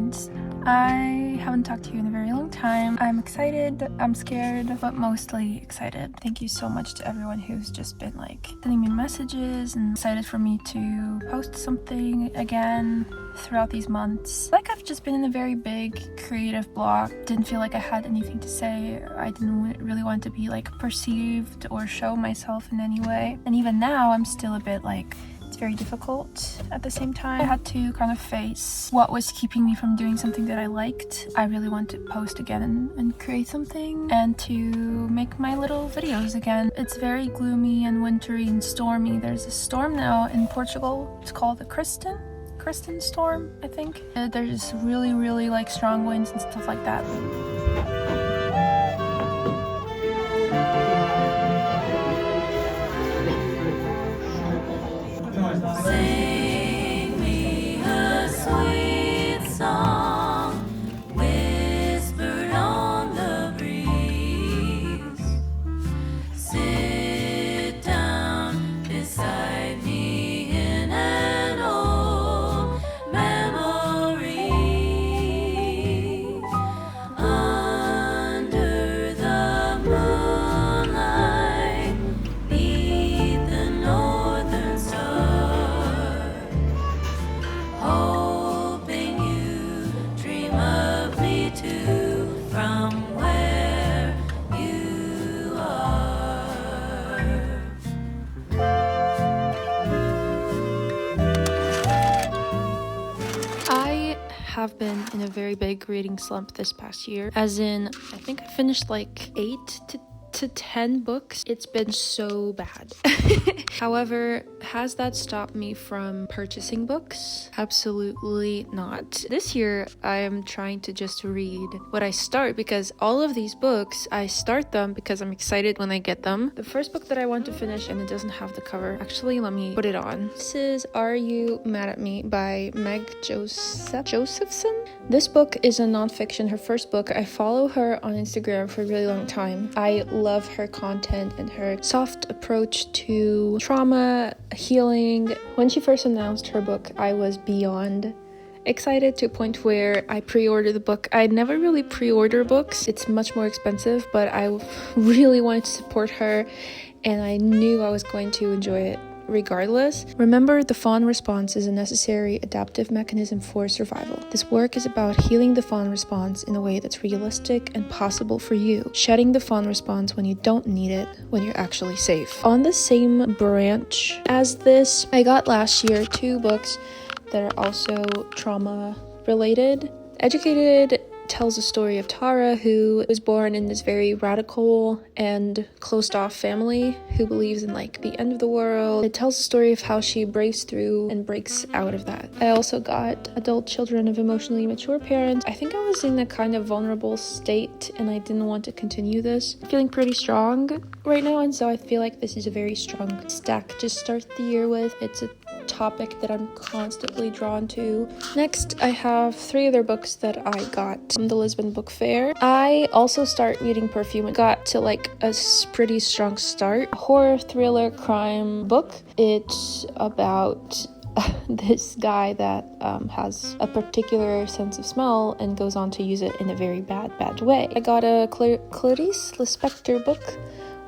friends. I haven't talked to you in a very long time. I'm excited, I'm scared, but mostly excited. Thank you so much to everyone who's just been sending me messages and excited for me to post something again throughout these months. I've just been in a very big creative block. Didn't feel like I had anything to say. I didn't really want to be perceived or show myself in any way. And even now I'm still a bit it's very difficult at the same time. I had to kind of face what was keeping me from doing something that I liked. I really want to post again and create something and to make my little videos again. It's very gloomy and wintry and stormy. There's a storm now in Portugal. It's called the Kristen storm, I think. There's really, really strong winds and stuff like that. Sing me a sweet song, whispered on the breeze. Sit down beside me in an old memory. Under the moonlight, beneath the northern star, hoping you dream of me too from where you are. I have been in a very big reading slump this past year, as in I think I finished 8 to 10 books. It's been so bad. However, has that stopped me from purchasing books? Absolutely not. This year, I am trying to just read what I start, because all of these books, I start them because I'm excited when I get them. The first book that I want to finish, and it doesn't have the cover. Actually, let me put it on. This is Are You Mad at Me by Meg Josephson. This book is a nonfiction, her first book. I follow her on Instagram for a really long time. I love her content and her soft approach to trauma, healing. When she first announced her book, I was beyond excited, to a point where I pre-ordered the book. I never really pre-order books. It's much more expensive, but I really wanted to support her, and I knew I was going to enjoy it regardless. Remember, the fawn response is a necessary adaptive mechanism for survival. This work is about healing the fawn response in a way that's realistic and possible for you. Shedding the fawn response when you don't need it, when you're actually safe. On the same branch as this, I got last year 2 books that are also trauma related. Educated tells the story of Tara, who was born in this very radical and closed-off family who believes in the end of the world. It tells the story of how she breaks through and breaks out of that. I also got Adult Children of Emotionally Mature Parents. I think I was in a kind of vulnerable state and I didn't want to continue this. I'm feeling pretty strong right now, and so I feel like this is a very strong stack to start the year with. It's a topic that I'm constantly drawn to. Next, I have 3 other books that I got from the Lisbon Book Fair. I also start reading Perfume. Got to a pretty strong start. A horror, thriller, crime book. It's about this guy that has a particular sense of smell and goes on to use it in a very bad way. I got a Clarice Lispector book,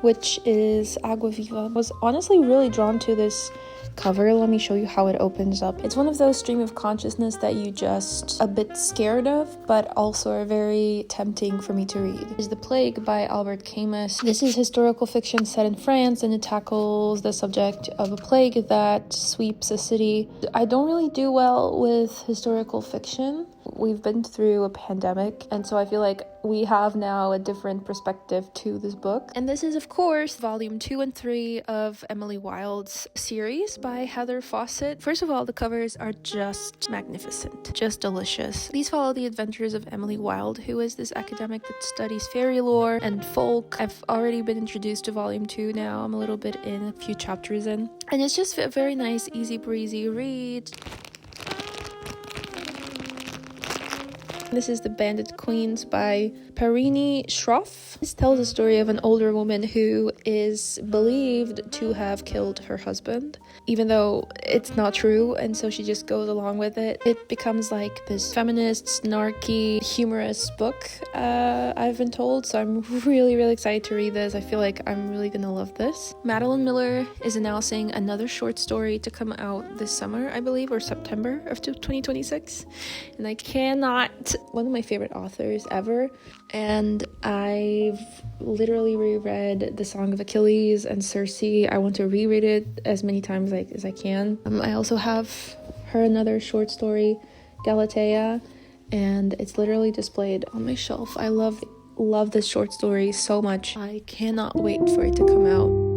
which is Agua Viva. I was honestly really drawn to this cover. Let me show you how it opens up. It's one of those stream of consciousness that you just a bit scared of, but also are very tempting for me to read. It's The Plague by Albert Camus. This is historical fiction set in France, and it tackles the subject of a plague that sweeps a city. I don't really do well with historical fiction. We've been through a pandemic, and so I feel like we have now a different perspective to this book. And this is, of course, volume 2 and 3 of Emily Wilde's series by Heather Fawcett. First of all, the covers are just magnificent, just delicious. These follow the adventures of Emily Wilde, who is this academic that studies fairy lore and folk. I've already been introduced to volume 2 now. I'm a little bit in, a few chapters in. And it's just a very nice, easy breezy read. This is The Bandit Queens by Parini Shroff. This tells the story of an older woman who is believed to have killed her husband, even though it's not true, and so she just goes along with it. It becomes like this feminist, snarky, humorous book, I've been told, so I'm really excited to read this. I feel like I'm really gonna love this. Madeline Miller is announcing another short story to come out this summer, I believe, or September of 2026, and I cannot. One of my favorite authors ever, and I've literally reread The Song of Achilles and Circe. I want to reread it as many times as I can. I also have her another short story, Galatea, and it's literally displayed on my shelf. I love this short story so much. I cannot wait for it to come out.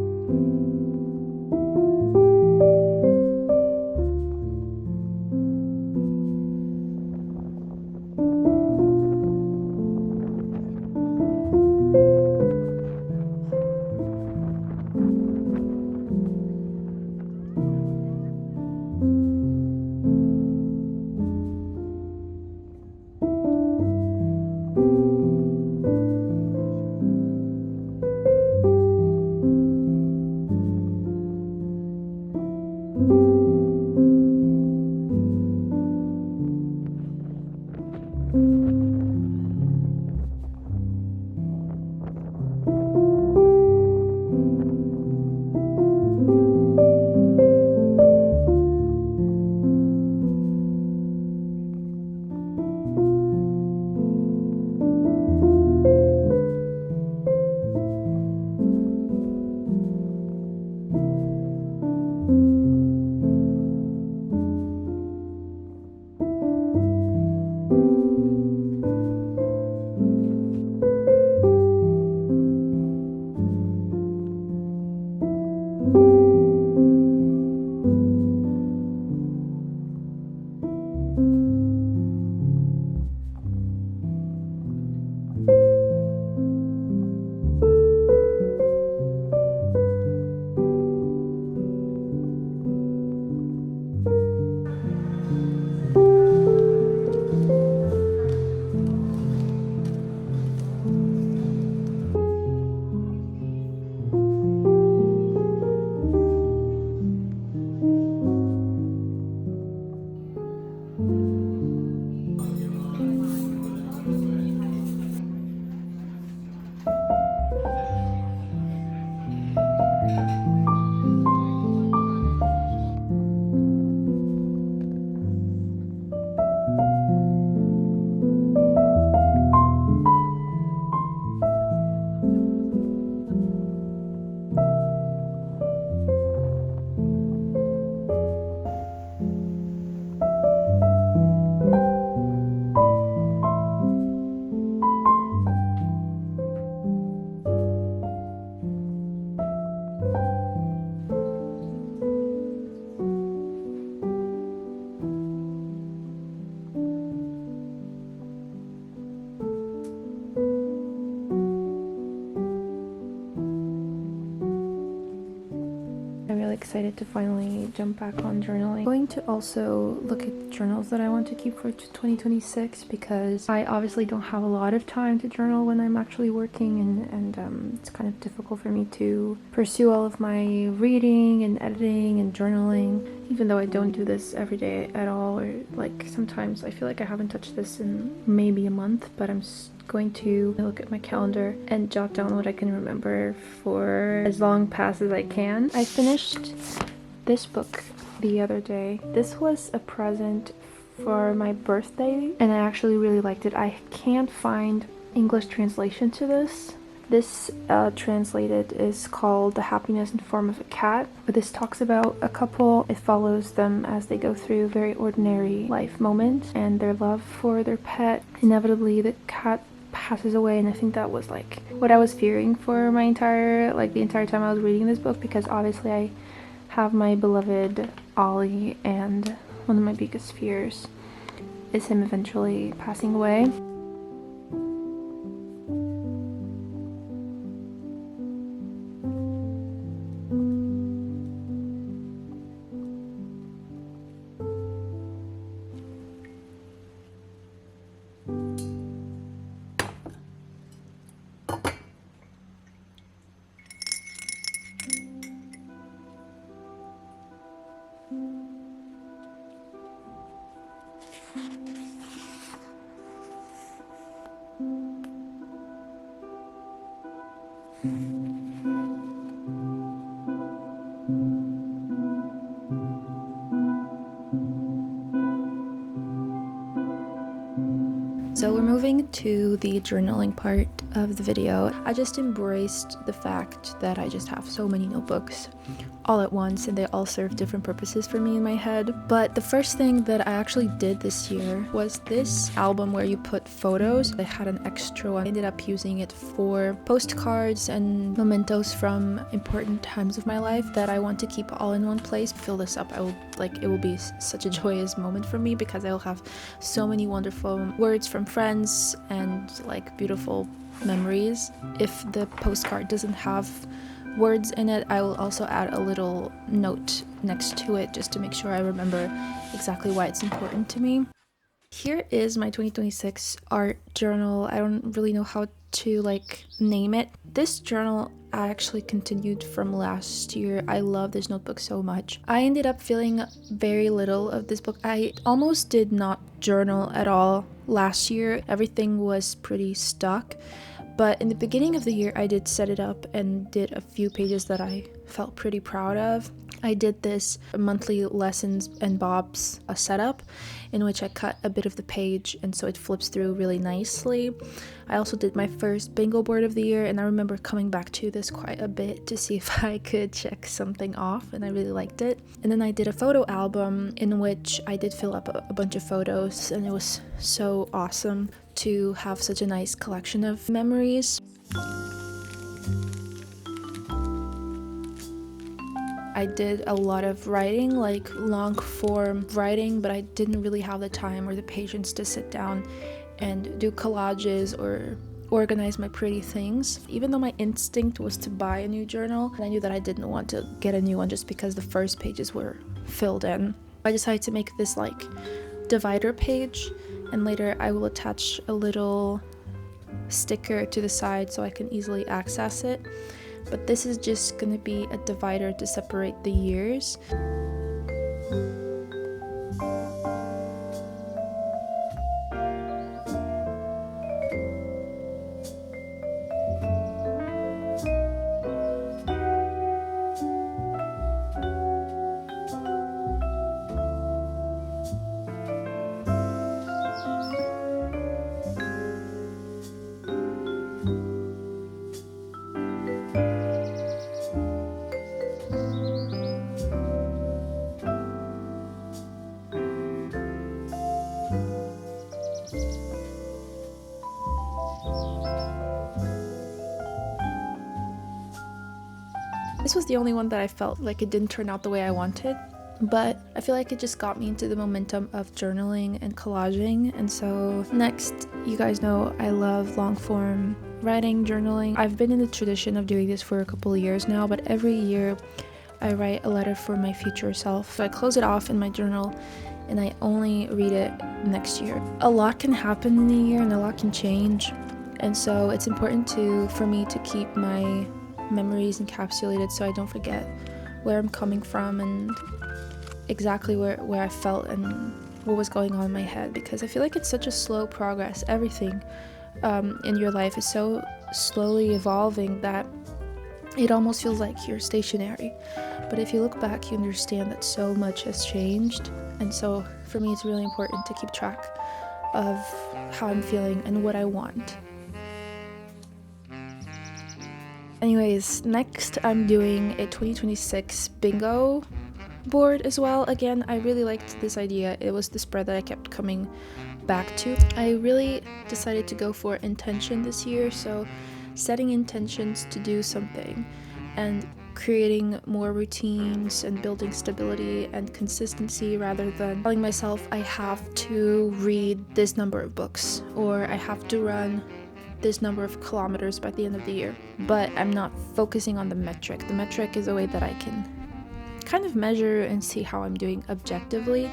I'm really excited to finally jump back on journaling. I'm going to also look at journals that I want to keep for 2026 because I obviously don't have a lot of time to journal when I'm actually working, and it's kind of difficult for me to pursue all of my reading and editing and journaling, even though I don't do this every day at all, or like sometimes I feel like I haven't touched this in maybe a month, but I'm going to look at my calendar and jot down what I can remember for as long past as I can. I finished this book the other day. This was a present for my birthday and I actually really liked it. I can't find English translation to this. This translated is called The Happiness in the Form of a Cat. But this talks about a couple. It follows them as they go through very ordinary life moments and their love for their pet. Inevitably the cat passes away, and I think that was like what I was fearing for the entire time I was reading this book, because obviously I have my beloved Ollie, and one of my biggest fears is him eventually passing away. So we're moving to the journaling part of the video. I just embraced the fact that I just have so many notebooks all at once and they all serve different purposes for me in my head. But the first thing that I actually did this year was this album where you put photos. I had an extra one. I ended up using it for postcards and mementos from important times of my life that I want to keep all in one place. Fill this up. It will be such a joyous moment for me because I'll have so many wonderful words from friends and like beautiful memories. If the postcard doesn't have words in it, I will also add a little note next to it just to make sure I remember exactly why it's important to me. Here is my 2026 art journal. I don't really know how to name it. This journal I actually continued from last year. I love this notebook so much. I ended up feeling very little of this book. I almost did not journal at all last year. Everything was pretty stuck. But in the beginning of the year, I did set it up and did a few pages that I felt pretty proud of. I did this monthly lessons and bobs setup in which I cut a bit of the page and so it flips through really nicely. I also did my first bingo board of the year and I remember coming back to this quite a bit to see if I could check something off and I really liked it. And then I did a photo album in which I did fill up a bunch of photos and it was so awesome to have such a nice collection of memories. I did a lot of writing, like long form writing, but I didn't really have the time or the patience to sit down and do collages or organize my pretty things. Even though my instinct was to buy a new journal, I knew that I didn't want to get a new one just because the first pages were filled in. I decided to make this divider page, and later I will attach a little sticker to the side so I can easily access it. But this is just gonna be a divider to separate the years. This was the only one that I felt like it didn't turn out the way I wanted, but I feel like it just got me into the momentum of journaling and collaging. And so next, you guys know I love long form writing, journaling. I've been in the tradition of doing this for a couple of years now, but every year I write a letter for my future self. So I close it off in my journal and I only read it next year. A lot can happen in a year and a lot can change. And so it's important for me to keep my memories encapsulated so I don't forget where I'm coming from and exactly where I felt and what was going on in my head, because I feel like it's such a slow progress. Everything in your life is so slowly evolving that it almost feels like you're stationary. But if you look back, you understand that so much has changed. And so for me, it's really important to keep track of how I'm feeling and what I want. Anyways, next I'm doing a 2026 bingo board as well. Again, I really liked this idea. It was the spread that I kept coming back to. I really decided to go for intention this year, so setting intentions to do something and creating more routines and building stability and consistency rather than telling myself I have to read this number of books or I have to run this number of kilometers by the end of the year. But I'm not focusing on the metric. The metric is a way that I can kind of measure and see how I'm doing objectively,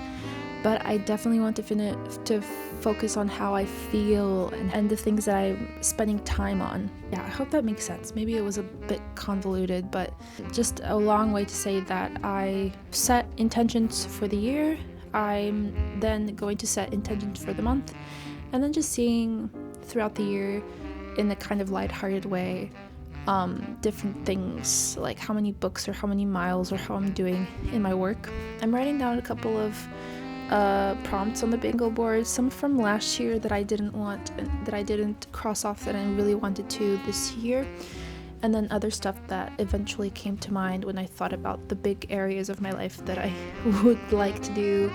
but I definitely want to focus on how I feel and the things that I'm spending time on. Yeah, I hope that makes sense. Maybe it was a bit convoluted, but just a long way to say that I set intentions for the year. I'm then going to set intentions for the month, and then just seeing throughout the year in a kind of lighthearted way different things, like how many books or how many miles or how I'm doing in my work. I'm writing down a couple of prompts on the bingo board, some from last year that I didn't cross off that I really wanted to this year, and then other stuff that eventually came to mind when I thought about the big areas of my life that I would like to do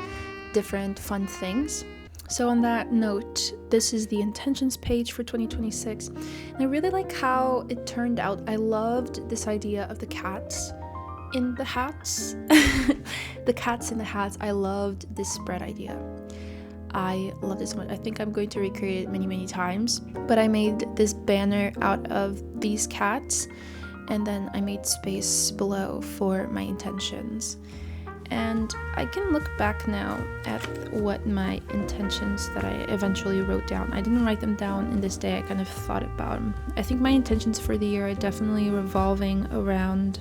different fun things. So on that note, this is the intentions page for 2026, and I really like how it turned out. I loved this idea of the cats in the hats. The cats in the hats. I loved this spread idea. I love this one. I think I'm going to recreate it many times. But I made this banner out of these cats, and then I made space below for my intentions. And I can look back now at what my intentions that I eventually wrote down. I didn't write them down in this day. I kind of thought about them. I think my intentions for the year are definitely revolving around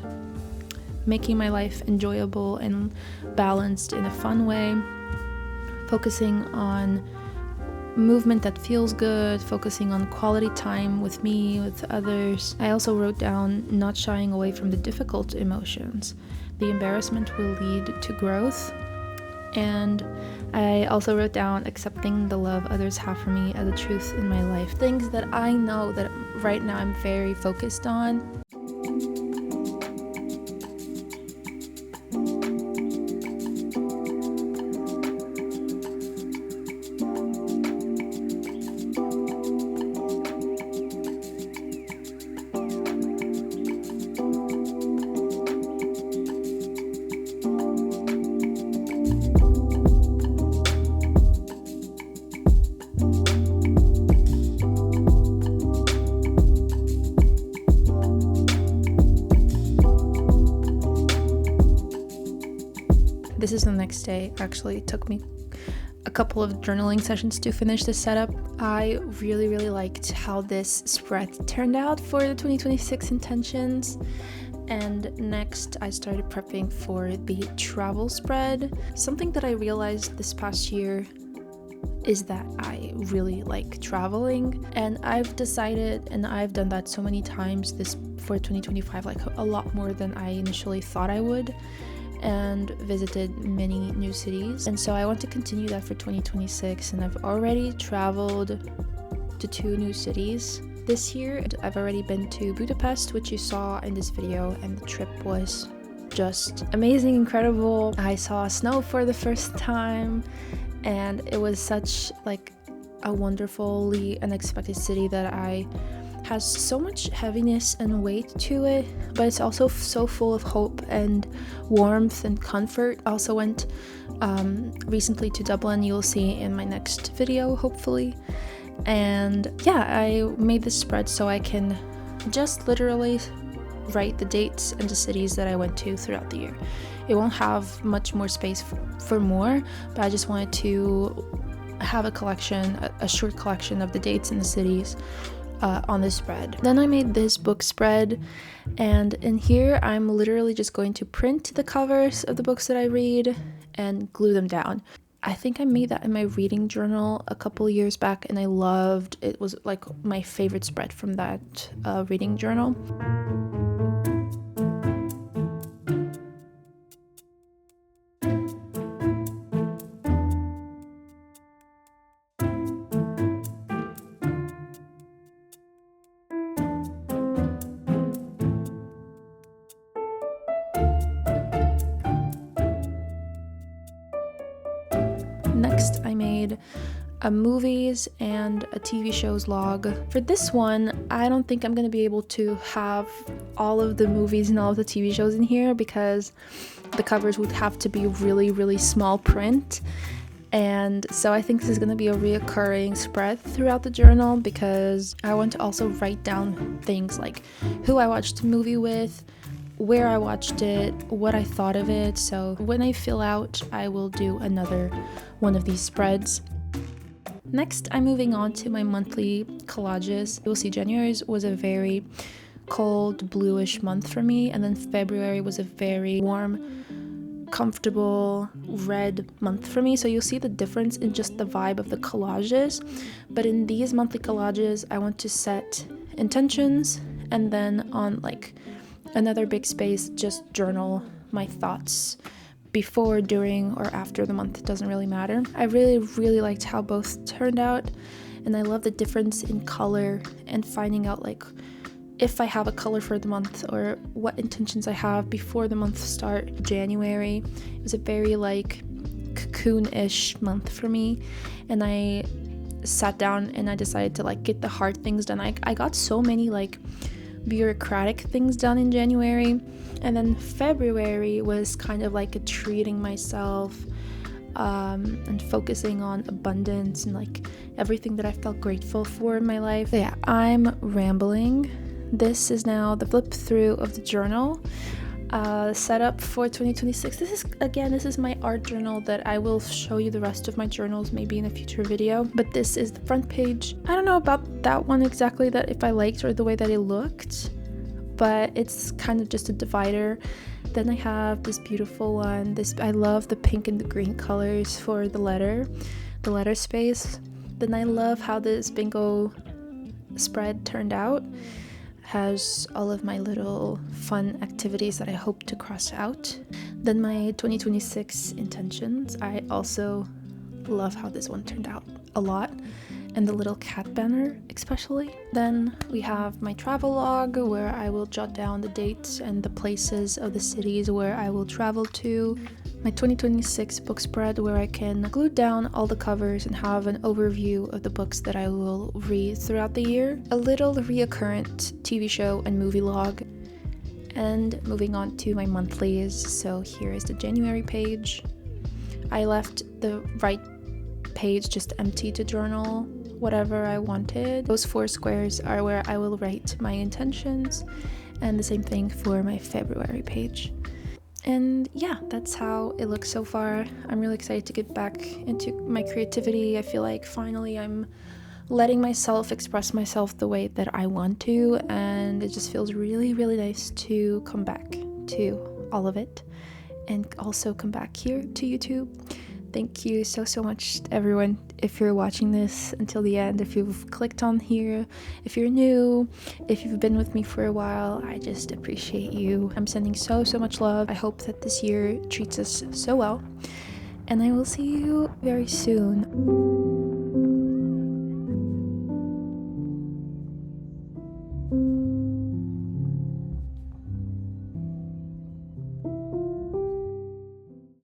making my life enjoyable and balanced in a fun way, focusing on movement that feels good, focusing on quality time with me, with others. I also wrote down not shying away from the difficult emotions. The embarrassment will lead to growth. And I also wrote down accepting the love others have for me as a truth in my life. Things that I know that right now I'm very focused on. This is the next day. Actually, it took me a couple of journaling sessions to finish this setup. I really liked how this spread turned out for the 2026 intentions. And next, I started prepping for the travel spread. Something that I realized this past year is that I really like traveling, and I've decided, and I've done that so many times this for 2025, like a lot more than I initially thought I would, and visited many new cities. And so I want to continue that for 2026, and I've already traveled to 2 new cities this year. I've already been to Budapest, which you saw in this video, and the trip was just amazing, incredible. I saw snow for the first time, and it was such like a wonderfully unexpected city that has so much heaviness and weight to it, but it's also so full of hope and warmth and comfort. I also went recently to Dublin. You'll see in my next video, hopefully. And yeah, I made this spread so I can just literally write the dates and the cities that I went to throughout the year. It won't have much more space for more, but I just wanted to have a short collection of the dates and the cities on this spread. Then I made this book spread, and in here I'm literally just going to print the covers of the books that I read and glue them down. I think I made that in my reading journal a couple years back, and I loved it. It was like my favorite spread from that reading journal. Next, I made a movies and a TV shows log. For this one, I don't think I'm gonna be able to have all of the movies and all of the TV shows in here because the covers would have to be really small print. And so I think this is gonna be a reoccurring spread throughout the journal because I want to also write down things like who I watched the movie with, where I watched it, what I thought of it. So when I fill out, I will do another one of these spreads. Next, I'm moving on to my monthly collages. You'll see January was a very cold, bluish month for me, and then February was a very warm, comfortable, red month for me. So you'll see the difference in just the vibe of the collages. But in these monthly collages, I want to set intentions and then on like another big space, just journal my thoughts before, during, or after the month. It doesn't really matter. I really liked how both turned out, and I love the difference in color and finding out like if I have a color for the month or what intentions I have before the month start. January, it was a very like cocoon-ish month for me, and I sat down and I decided to like get the hard things done. I got so many like bureaucratic things done in January, and then February was kind of like a treating myself and focusing on abundance and like everything that I felt grateful for in my life. So yeah, I'm rambling. This is now the flip through of the journal setup for 2026. This is my art journal that I will show you the rest of my journals maybe in a future video, but this is the front page. I don't know about that one exactly, that if I liked or the way that it looked, but it's kind of just a divider. Then I have this beautiful one. I love the pink and the green colors for the letter space. Then I love how this bingo spread turned out. Has all of my little fun activities that I hope to cross out. Then my 2026 intentions. I also love how this one turned out a lot, and the little cat banner especially. Then we have my travel log, where I will jot down the dates and the places of the cities where I will travel to. My 2026 book spread, where I can glue down all the covers and have an overview of the books that I will read throughout the year. A little reoccurrent TV show and movie log. And moving on to my monthlies. So here is the January page. I left the right page just empty to journal whatever I wanted. Those 4 squares are where I will write my intentions, and the same thing for my February page. And yeah, that's how it looks so far. I'm really excited to get back into my creativity. I feel like finally I'm letting myself express myself the way that I want to, and it just feels really nice to come back to all of it and also come back here to YouTube. Thank you so much, everyone, if you're watching this until the end, if you've clicked on here, if you're new, if you've been with me for a while. I just appreciate you. I'm sending so much love. I hope that this year treats us so well, and I will see you very soon.